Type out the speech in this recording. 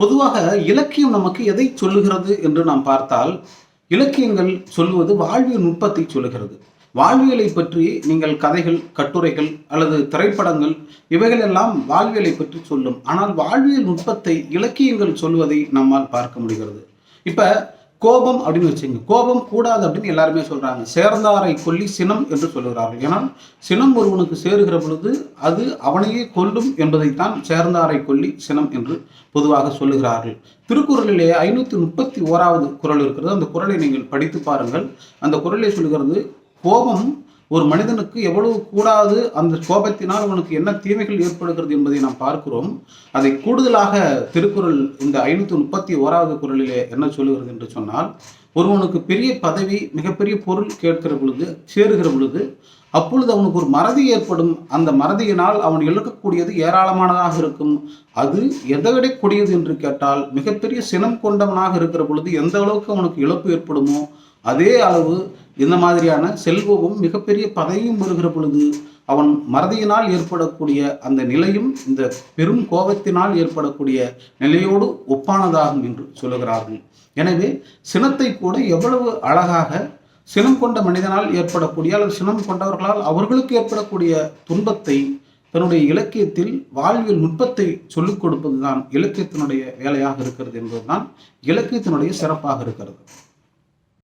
பொதுவாக இலக்கியம் நமக்கு எதை சொல்லுகிறது என்று நாம் பார்த்தால், இலக்கியங்கள் சொல்லுவது வாழ்வியல் நுட்பத்தை சொல்லுகிறது. வாழ்வியலை பற்றி நீங்கள் கதைகள், கட்டுரைகள் அல்லது திரைப்படங்கள் இவைகளெல்லாம் வாழ்வியலை பற்றி சொல்லும். ஆனால் வாழ்வியல் நுட்பத்தை இலக்கியங்கள் சொல்வதை நம்மால் பார்க்க முடிகிறது. இப்ப கோபம் அப்படின்னு வச்சுங்க. கோபம் கூடாது அப்படின்னு எல்லாருமே சொல்றாங்க. சேர்ந்தாரை கொல்லி சினம் என்று சொல்லுகிறார்கள். ஏன்னா சினம் ஒருவனுக்கு சேருகிற பொழுது அது அவனையே கொல்லும் என்பதைத்தான் சேர்ந்தாரை கொல்லி சினம் என்று பொதுவாக சொல்லுகிறார்கள். திருக்குறளிலே 531வது குறள் இருக்கிறது. அந்த குறளை நீங்கள் படித்து பாருங்கள். அந்த குறளை சொல்லுகிறது, கோபம் ஒரு மனிதனுக்கு எவ்வளவு கூடாது, அந்த கோபத்தினால் அவனுக்கு என்ன தீமைகள் ஏற்படுகிறது என்பதை நாம் பார்க்கிறோம். அதை கூடுதலாக திருக்குறள் இந்த 531வது குறளிலே என்ன சொல்லுகிறது என்று சொன்னால், ஒருவனுக்கு பெரிய பதவி, மிகப்பெரிய பொருள் கேட்கிற பொழுது, சேருகிற பொழுது, அப்பொழுது அவனுக்கு ஒரு மறதி ஏற்படும். அந்த மறதியினால் அவன் இழக்கக்கூடியது ஏராளமானதாக இருக்கும். அது எதை விட கொடியது என்று கேட்டால், மிகப்பெரிய சினம் கொண்டவனாக இருக்கிற பொழுது எந்த அளவுக்கு அவனுக்கு இழப்பு ஏற்படுமோ அதே அளவு இந்த மாதிரியான செல்வமும் மிகப்பெரிய பதவியும் வருகிற பொழுது அவன் மறதியினால் ஏற்படக்கூடிய அந்த நிலையும் இந்த பெரும் கோபத்தினால் ஏற்படக்கூடிய நிலையோடு ஒப்பானதாகும் என்று சொல்லுகிறார்கள். எனவே சினத்தை கூட எவ்வளவு அழகாக சினம் கொண்ட மனிதனால் ஏற்படக்கூடிய அல்லது சினம் கொண்டவர்களால் அவர்களுக்கு ஏற்படக்கூடிய துன்பத்தை தன்னுடைய இலக்கியத்தில் வாழ்வியல் நுட்பத்தை சொல்லிக் கொடுப்பதுதான் இலக்கியத்தினுடைய வேலையாக இருக்கிறது என்பதுதான் இலக்கியத்தினுடைய சிறப்பாக இருக்கிறது.